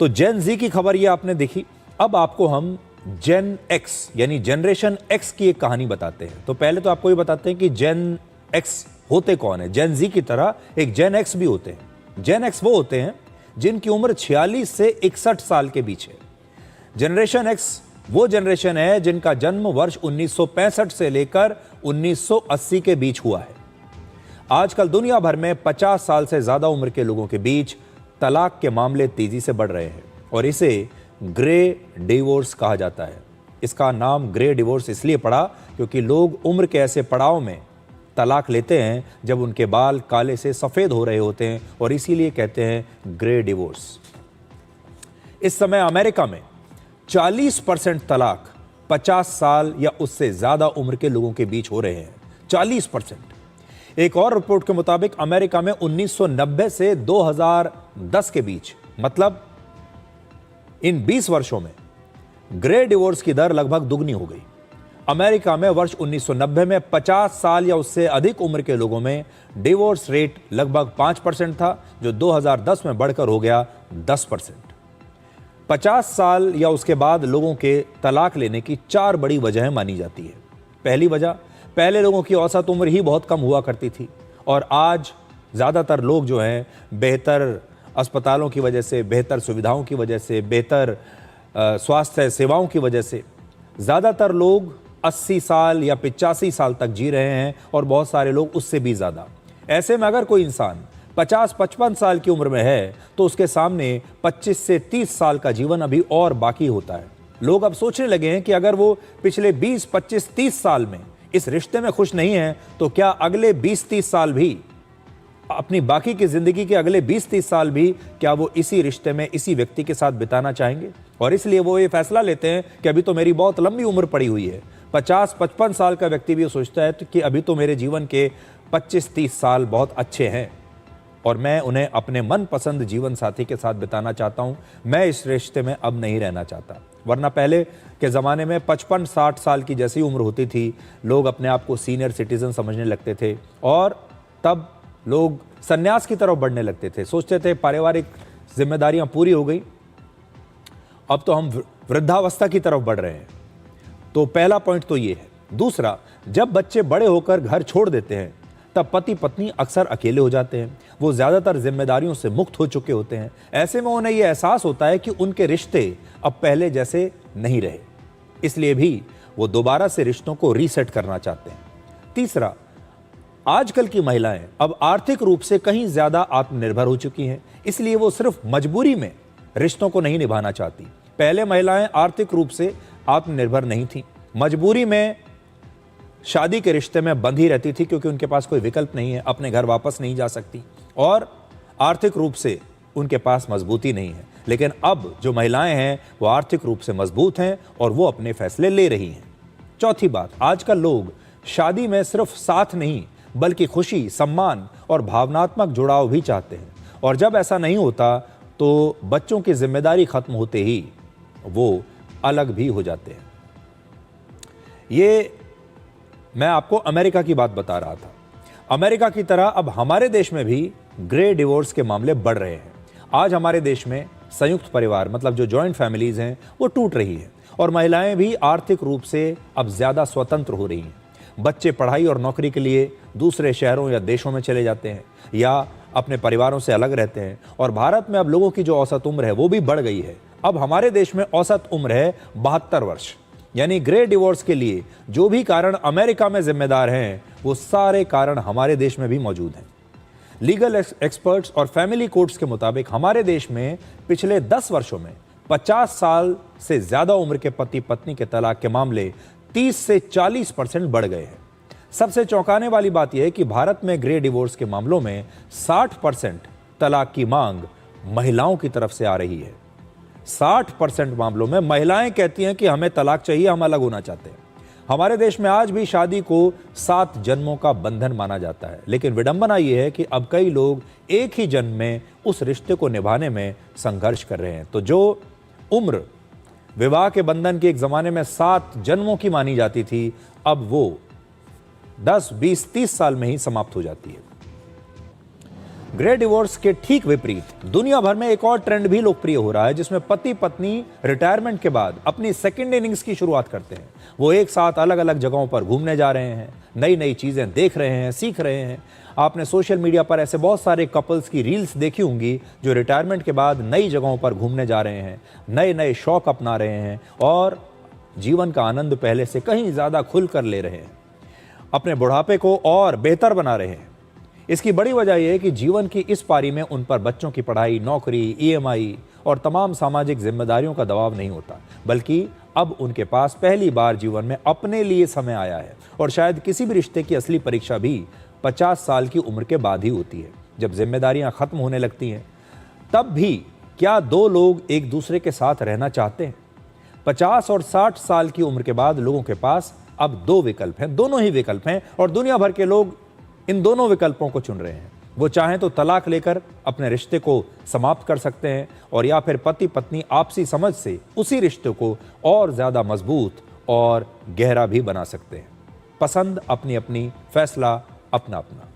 तो जेन जी की खबर ये आपने देखी। अब आपको हम जेन एक्स यानी जनरेशन एक्स की एक कहानी बताते हैं। तो पहले तो आपको ये बताते हैं कि जेन एक्स होते कौन है। जेन जी की तरह एक जेन एक्स भी होते हैं। जेन एक्स वो होते हैं जिनकी उम्र 46 से 61 साल के बीच है। जनरेशन एक्स वो जनरेशन है जिनका जन्म वर्ष 1965 से लेकर 1980 के बीच हुआ है। आजकल दुनिया भर में 50 साल से ज्यादा उम्र के लोगों के बीच तलाक के मामले तेजी से बढ़ रहे हैं और इसे ग्रे डिवोर्स कहा जाता है। इसका नाम ग्रे डिवोर्स इसलिए पड़ा क्योंकि लोग उम्र के ऐसे पड़ाव में तलाक लेते हैं जब उनके बाल काले से सफेद हो रहे होते हैं और इसीलिए कहते हैं ग्रे डिवोर्स। इस समय अमेरिका में 40% तलाक 50 साल या उससे ज्यादा उम्र के लोगों के बीच हो रहे हैं। 40%। एक और रिपोर्ट के मुताबिक अमेरिका में 1990 से 2010 के बीच, मतलब इन 20 वर्षों में ग्रे डिवोर्स की दर लगभग दुगनी हो गई। अमेरिका में वर्ष 1990 में 50 साल या उससे अधिक उम्र के लोगों में डिवोर्स रेट लगभग 5% था, जो 2010 में बढ़कर हो गया 10%। 50 साल या उसके बाद लोगों के तलाक लेने की 4 बड़ी वजहें मानी जाती है। पहली वजह, पहले लोगों की औसत उम्र ही बहुत कम हुआ करती थी और आज ज़्यादातर लोग जो हैं बेहतर अस्पतालों की वजह से, बेहतर सुविधाओं की वजह से, बेहतर स्वास्थ्य सेवाओं की वजह से ज़्यादातर लोग 80 साल या 85 साल तक जी रहे हैं और बहुत सारे लोग उससे भी ज़्यादा। ऐसे में अगर कोई इंसान 50-55 साल की उम्र में है तो उसके सामने 25 से 30 साल का जीवन अभी और बाकी होता है। लोग अब सोचने लगे हैं कि अगर वो पिछले 20, 25, 30 साल में इस रिश्ते में खुश नहीं है तो क्या अगले 20-30 साल भी, अपनी बाकी की जिंदगी के अगले 20-30 साल भी क्या वो इसी रिश्ते में इसी व्यक्ति के साथ बिताना चाहेंगे। और इसलिए वो ये फैसला लेते हैं कि अभी तो मेरी बहुत लंबी उम्र पड़ी हुई है। 50-55 साल का व्यक्ति भी सोचता है कि अभी तो मेरे जीवन के 25-30 साल बहुत अच्छे हैं और मैं उन्हें अपने मनपसंद जीवन साथी के साथ बिताना चाहता हूं। मैं इस रिश्ते में अब नहीं रहना चाहता। वरना पहले के ज़माने में 55-60 साल की जैसी उम्र होती थी, लोग अपने आप को सीनियर सिटीजन समझने लगते थे और तब लोग संन्यास की तरफ बढ़ने लगते थे। सोचते थे पारिवारिक जिम्मेदारियां पूरी हो गई, अब तो हम वृद्धावस्था की तरफ बढ़ रहे हैं। तो पहला पॉइंट तो ये है। दूसरा, जब बच्चे बड़े होकर घर छोड़ देते हैं तब पति पत्नी अक्सर अकेले हो जाते हैं। वो ज़्यादातर जिम्मेदारियों से मुक्त हो चुके होते हैं। ऐसे में उन्हें यह एहसास होता है कि उनके रिश्ते अब पहले जैसे नहीं रहे, इसलिए भी वो दोबारा से रिश्तों को रीसेट करना चाहते हैं। तीसरा, आजकल की महिलाएं अब आर्थिक रूप से कहीं ज़्यादा आत्मनिर्भर हो चुकी हैं, इसलिए वो सिर्फ मजबूरी में रिश्तों को नहीं निभाना चाहती। पहले महिलाएं आर्थिक रूप से आत्मनिर्भर नहीं थीं, मजबूरी में शादी के रिश्ते में बंधी रहती थी क्योंकि उनके पास कोई विकल्प नहीं है, अपने घर वापस नहीं जा सकती और आर्थिक रूप से उनके पास मजबूती नहीं है। लेकिन अब जो महिलाएं हैं वो आर्थिक रूप से मजबूत हैं और वो अपने फैसले ले रही हैं। चौथी बात, आजकल लोग शादी में सिर्फ साथ नहीं बल्कि खुशी, सम्मान और भावनात्मक जुड़ाव भी चाहते हैं और जब ऐसा नहीं होता तो बच्चों की जिम्मेदारी खत्म होते ही वो अलग भी हो जाते हैं। ये मैं आपको अमेरिका की बात बता रहा था। अमेरिका की तरह अब हमारे देश में भी ग्रे डिवोर्स के मामले बढ़ रहे हैं। आज हमारे देश में संयुक्त परिवार, मतलब जो जॉइंट फैमिलीज हैं, वो टूट रही है और महिलाएं भी आर्थिक रूप से अब ज्यादा स्वतंत्र हो रही हैं। बच्चे पढ़ाई और नौकरी के लिए दूसरे शहरों या देशों में चले जाते हैं या अपने परिवारों से अलग रहते हैं और भारत में अब लोगों की जो औसत उम्र है वो भी बढ़ गई है। अब हमारे देश में औसत उम्र है 72 वर्ष। यानी ग्रे डिवोर्स के लिए जो भी कारण अमेरिका में जिम्मेदार हैं वो सारे कारण हमारे देश में भी मौजूद हैं। लीगल एक्सपर्ट्स और फैमिली कोर्ट्स के मुताबिक हमारे देश में पिछले 10 वर्षों में 50 साल से ज्यादा उम्र के पति पत्नी के तलाक के मामले 30 से 40% बढ़ गए हैं। सबसे चौंकाने वाली बात यह है कि भारत में ग्रे डिवोर्स के मामलों में 60% तलाक की मांग महिलाओं की तरफ से आ रही है। 60% मामलों में महिलाएं कहती हैं कि हमें तलाक चाहिए, हम अलग होना चाहते हैं। हमारे देश में आज भी शादी को 7 जन्मों का बंधन माना जाता है, लेकिन विडंबना यह है कि अब कई लोग एक ही जन्म में उस रिश्ते को निभाने में संघर्ष कर रहे हैं। तो जो उम्र विवाह के बंधन के एक जमाने में 7 जन्मों की मानी जाती थी, अब वो 10, 20, 30 साल में ही समाप्त हो जाती है। ग्रे डिवोर्स के ठीक विपरीत दुनिया भर में एक और ट्रेंड भी लोकप्रिय हो रहा है, जिसमें पति पत्नी रिटायरमेंट के बाद अपनी सेकंड इनिंग्स की शुरुआत करते हैं। वो एक साथ अलग अलग जगहों पर घूमने जा रहे हैं, नई नई चीजें देख रहे हैं, सीख रहे हैं। आपने सोशल मीडिया पर ऐसे बहुत सारे कपल्स की रील्स देखी होंगी जो रिटायरमेंट के बाद नई जगहों पर घूमने जा रहे हैं, नए नए शौक अपना रहे हैं और जीवन का आनंद पहले से कहीं ज्यादा खुलकर ले रहे हैं, अपने बुढ़ापे को और बेहतर बना रहे हैं। इसकी बड़ी वजह यह है कि जीवन की इस पारी में उन पर बच्चों की पढ़ाई, नौकरी, ईएमआई और तमाम सामाजिक जिम्मेदारियों का दबाव नहीं होता, बल्कि अब उनके पास पहली बार जीवन में अपने लिए समय आया है। और शायद किसी भी रिश्ते की असली परीक्षा भी 50 साल की उम्र के बाद ही होती है, जब जिम्मेदारियां खत्म होने लगती हैं। तब भी क्या दो लोग एक दूसरे के साथ रहना चाहते हैं? 50 और 60 साल की उम्र के बाद लोगों के पास अब दो विकल्प हैं, दोनों ही विकल्प हैं, और दुनिया भर के लोग इन दोनों विकल्पों को चुन रहे हैं। वो चाहें तो तलाक लेकर अपने रिश्ते को समाप्त कर सकते हैं, और या फिर पति पत्नी आपसी समझ से उसी रिश्ते को और ज्यादा मजबूत और गहरा भी बना सकते हैं। पसंद अपनी अपनी, फैसला अपना अपना।